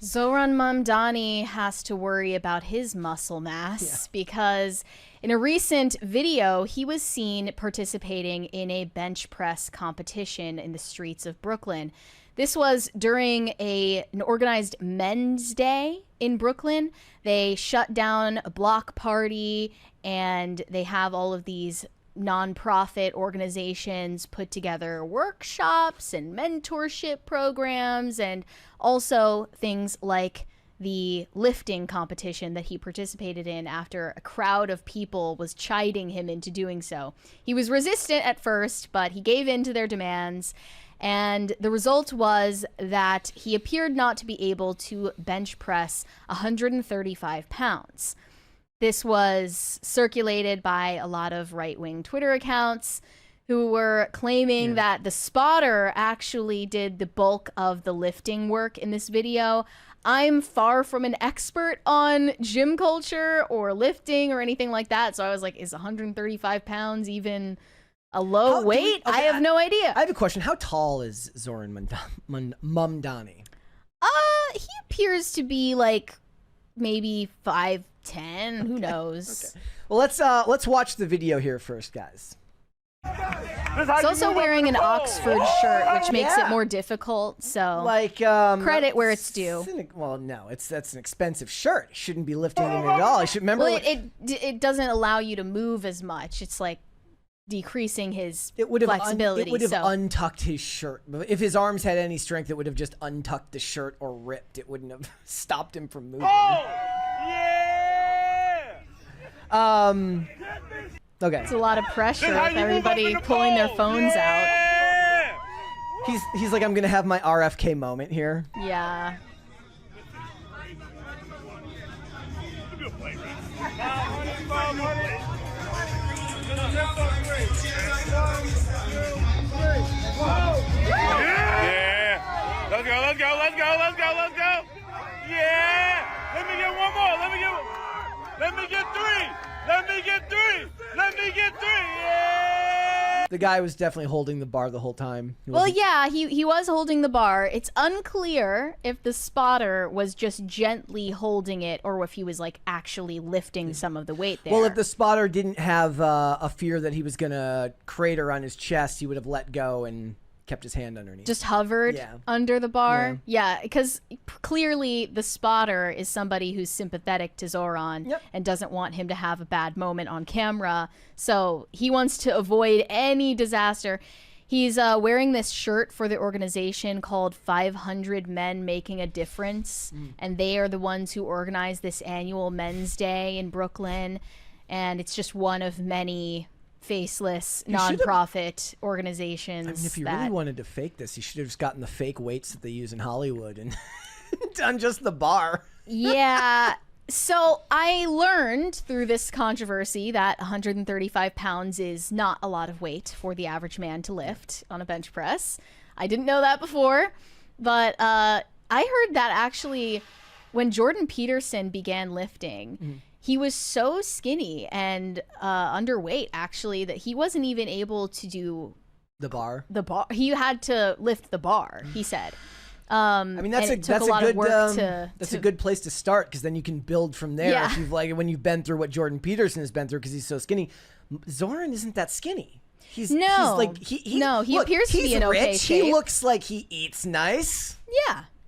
Zohran Mamdani has to worry about his muscle mass because in a recent video, he was seen participating in a bench press competition in the streets of Brooklyn. This was during an organized men's day in Brooklyn. They shut down a block party and they have all of these nonprofit organizations put together workshops and mentorship programs, and also things like the lifting competition that he participated in after a crowd of people was chiding him into doing so. He was resistant at first, but he gave in to their demands, and the result was that he appeared not to be able to bench press 135 pounds. This was circulated by a lot of right-wing Twitter accounts who were claiming that the spotter actually did the bulk of the lifting work in this video. I'm far from an expert on gym culture or lifting or anything like that, so I was like, is 135 pounds even a low weight? I have no idea. I have a question. How tall is Zohran Mamdani? He appears to be like maybe 5'10", who knows? Okay. Well, let's watch the video here first, guys. He's also wearing an Oxford shirt, which makes it more difficult. So, like, credit where it's due. Well, no, that's an expensive shirt. It shouldn't be lifting it at all. I should remember. Well, it doesn't allow you to move as much. It's like decreasing his flexibility. It would have untucked his shirt. If his arms had any strength, it would have just untucked the shirt or ripped. It wouldn't have stopped him from moving. Oh, yeah! Okay. It's a lot of pressure with everybody pulling their phones out. He's like, I'm gonna have my RFK moment here. Yeah. Yeah! Let's go, let's go, let's go, let's go, let's go! Yeah! Let me get one more, let me get three! Let me get three! Let me get three! Yeah! The guy was definitely holding the bar the whole time. Well, yeah, he was holding the bar. It's unclear if the spotter was just gently holding it or if he was like actually lifting some of the weight there. Well, if the spotter didn't have a fear that he was gonna crater on his chest, he would have let go and kept his hand underneath. Just hovered under the bar? Yeah, because clearly the spotter is somebody who's sympathetic to Zohran and doesn't want him to have a bad moment on camera. So he wants to avoid any disaster. He's wearing this shirt for the organization called 500 Men Making a Difference. And they are the ones who organize this annual Men's Day in Brooklyn. And it's just one of many faceless nonprofit organizations. I mean, if you really wanted to fake this, you should have just gotten the fake weights that they use in Hollywood and done just the bar. Yeah. So I learned through this controversy that 135 pounds is not a lot of weight for the average man to lift on a bench press. I didn't know that before, but I heard that actually when Jordan Peterson began lifting, he was so skinny and underweight, actually, that he wasn't even able to do the bar. He had to lift the bar, he said. I mean, that's a good place to start, because then you can build from there. Yeah. If you've when you've been through what Jordan Peterson has been through, because he's so skinny. Zohran isn't that skinny. He appears to be in okay shape. He looks like he eats nice.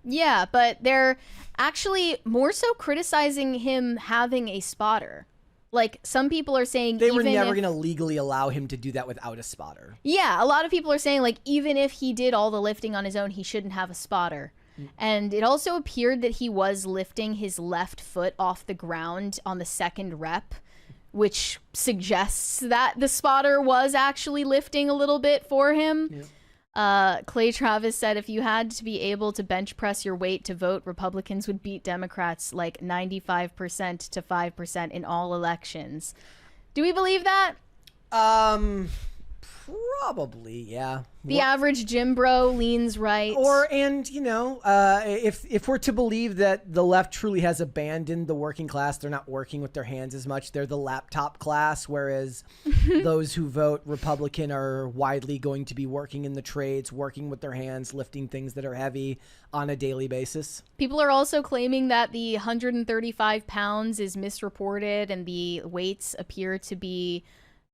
Yeah, but they're actually more so criticizing him having a spotter. Like, some people are saying they were never going to legally allow him to do that without a spotter. Yeah, a lot of people are saying, like, even if he did all the lifting on his own, he shouldn't have a spotter. And it also appeared that he was lifting his left foot off the ground on the second rep, which suggests that the spotter was actually lifting a little bit for him. Clay Travis said if you had to be able to bench press your weight to vote, Republicans would beat Democrats like 95% to 5% in all elections. Do we believe that? Probably, yeah. The average gym bro leans right. And if we're to believe that the left truly has abandoned the working class, they're not working with their hands as much. They're the laptop class, whereas those who vote Republican are widely going to be working in the trades, working with their hands, lifting things that are heavy on a daily basis. People are also claiming that the 135 pounds is misreported and the weights appear to be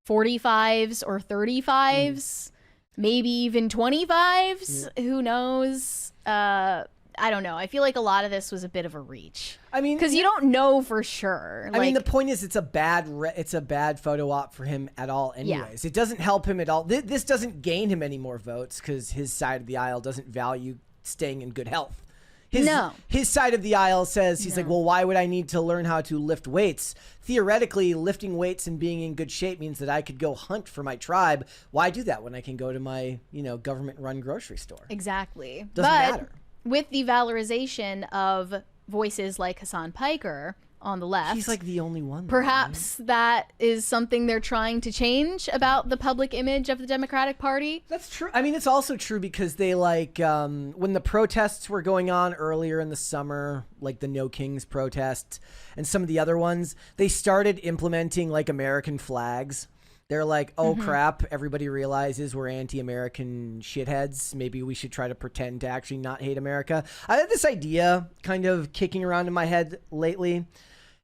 45s or 35s, maybe even 25s. Who knows? I don't know. I feel like a lot of this was a bit of a reach. I mean, because you don't know for sure. I mean, the point is, it's a bad photo op for him at all. Anyways, It doesn't help him at all. This doesn't gain him any more votes because his side of the aisle doesn't value staying in good health. His side of the aisle says, he's like, well, why would I need to learn how to lift weights? Theoretically, lifting weights and being in good shape means that I could go hunt for my tribe. Why do that when I can go to my, government-run grocery store? Exactly. Doesn't matter. With the valorization of voices like Hassan Piker on the left, he's like the only one. Perhaps that is something they're trying to change about the public image of the Democratic Party. That's true. I mean, it's also true because they when the protests were going on earlier in the summer, like the No Kings protests and some of the other ones, they started implementing like American flags. They're like, oh crap, everybody realizes we're anti-American shitheads. Maybe we should try to pretend to actually not hate America. I had this idea kind of kicking around in my head lately.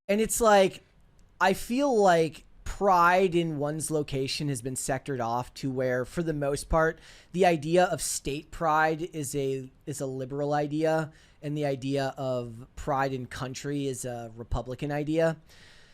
And it's like, I feel like pride in one's location has been sectored off to where, for the most part, the idea of state pride is a liberal idea, and the idea of pride in country is a Republican idea.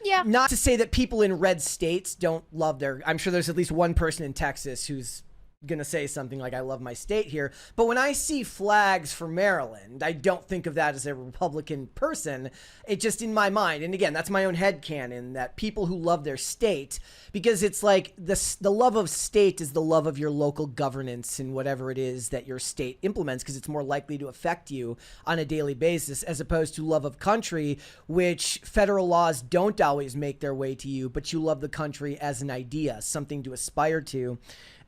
Yeah. Not to say that people in red states don't love I'm sure there's at least one person in Texas who's gonna say something like, I love my state here. But when I see flags for Maryland, I don't think of that as a Republican person. It just, in my mind, and again, that's my own headcanon, that people who love their state, because it's like the love of state is the love of your local governance and whatever it is that your state implements, because it's more likely to affect you on a daily basis, as opposed to love of country, which federal laws don't always make their way to you, but you love the country as an idea, something to aspire to.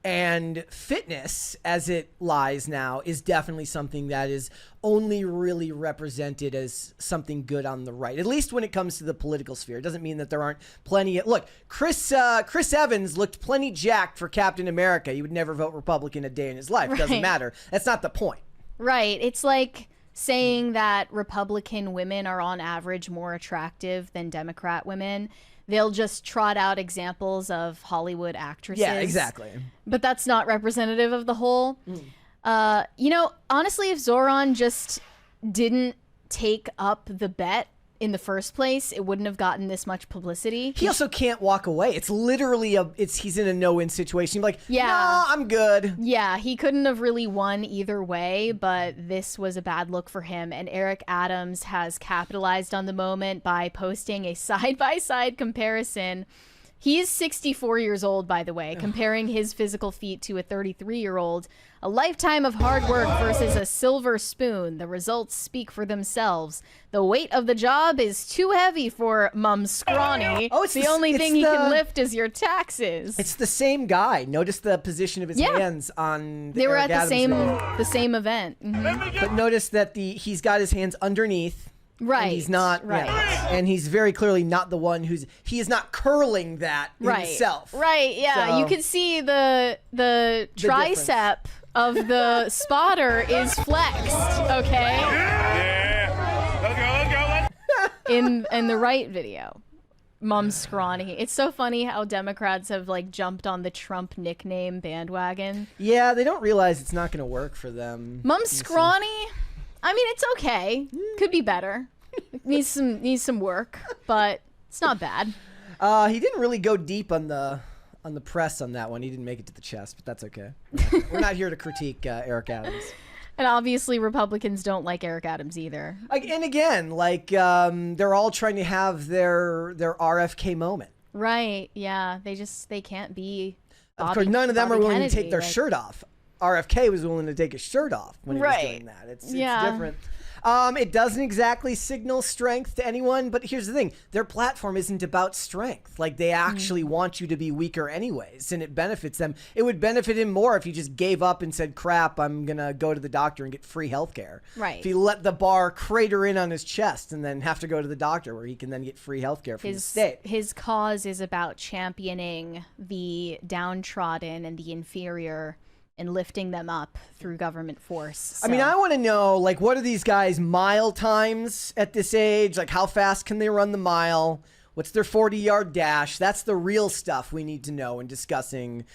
And fitness, as it lies now, is definitely something that is only really represented as something good on the right, at least when it comes to the political sphere. It doesn't mean that there aren't plenty of... Look, Chris Evans looked plenty jacked for Captain America. He would never vote Republican a day in his life. It doesn't matter. That's not the point. Right. It's like saying that Republican women are on average more attractive than Democrat women. They'll just trot out examples of Hollywood actresses. Yeah, exactly. But that's not representative of the whole. Honestly, if Zohran just didn't take up the bet in the first place, it wouldn't have gotten this much publicity. He also can't walk away. It's literally he's in a no-win situation. He's like, no, I'm good. Yeah, he couldn't have really won either way, but this was a bad look for him. And Eric Adams has capitalized on the moment by posting a side-by-side comparison. He is 64 years old, by the way, comparing his physical feat to a 33-year-old. A lifetime of hard work versus a silver spoon. The results speak for themselves. The weight of the job is too heavy for Mum Scrawny. The only thing he can lift is your taxes. It's the same guy. Notice the position of his hands on the They were Eric at Adams the same event. Mm-hmm. But notice that he's got his hands underneath. Right. And he's not, right. And he's very clearly not the one he is not curling that himself. Right, yeah. So, you can see the tricep of the spotter is flexed, okay? Yeah. Let's go. In the right video. Mum Scrawny. It's so funny how Democrats have jumped on the Trump nickname bandwagon. Yeah, they don't realize it's not going to work for them. Mum Scrawny? I mean, it's okay. Could be better. Needs some work, but it's not bad. He didn't really go deep on the press on that one. He didn't make it to the chest, but that's okay. We're not here to critique Eric Adams. And obviously, Republicans don't like Eric Adams either. And again, they're all trying to have their RFK moment. Right? Yeah. They can't be. Of course, none of them are willing to take their shirt off. RFK was willing to take his shirt off when he was doing that. It's different. It doesn't exactly signal strength to anyone, but here's the thing. Their platform isn't about strength. Like, they actually want you to be weaker anyways, and it benefits them. It would benefit him more if he just gave up and said, crap, I'm going to go to the doctor and get free healthcare. Right. If he let the bar crater in on his chest and then have to go to the doctor where he can then get free healthcare from the state. His cause is about championing the downtrodden and the inferior and lifting them up through government force. So. I mean, I want to know, like, what are these guys' mile times at this age? Like, how fast can they run the mile? What's their 40-yard dash? That's the real stuff we need to know in discussing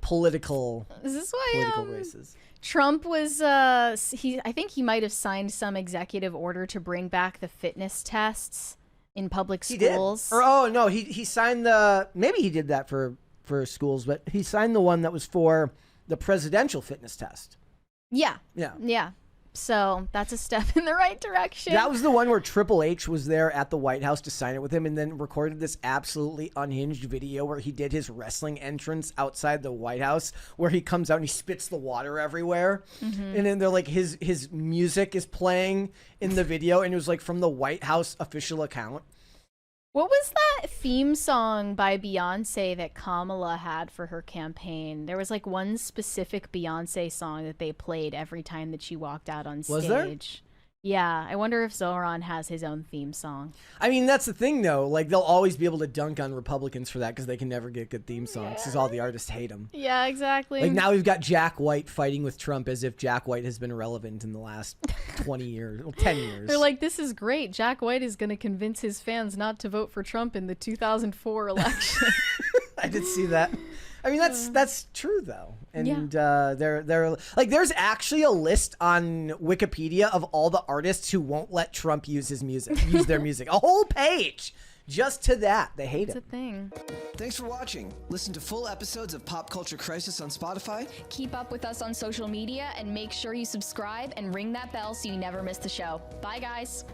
political races. Trump was, I think he might have signed some executive order to bring back the fitness tests in public schools. He signed maybe he did that for schools, but he signed the one that was for the presidential fitness test. Yeah. So that's a step in the right direction. That was the one where Triple H was there at the White House to sign it with him and then recorded this absolutely unhinged video where he did his wrestling entrance outside the White House where he comes out and he spits the water everywhere. And then they're like, his music is playing in the video, and it was like from the White House official account. What was that theme song by Beyonce that Kamala had for her campaign? There was like one specific Beyonce song that they played every time that she walked out on stage. Was there? Yeah, I wonder if Zohran has his own theme song. I mean, that's the thing, though. Like, they'll always be able to dunk on Republicans for that because they can never get good theme songs because all the artists hate them. Yeah, exactly. Like, now we've got Jack White fighting with Trump as if Jack White has been relevant in the last 20 years, or 10 years. They're like, this is great. Jack White is going to convince his fans not to vote for Trump in the 2004 election. I did see that. I mean, that's true though, and they're like, there's actually a list on Wikipedia of all the artists who won't let Trump use their music, a whole page just to that. They hate it. It's a thing. Thanks for watching. Listen to full episodes of Pop Culture Crisis on Spotify. Keep up with us on social media and make sure you subscribe and ring that bell so you never miss the show. Bye, guys.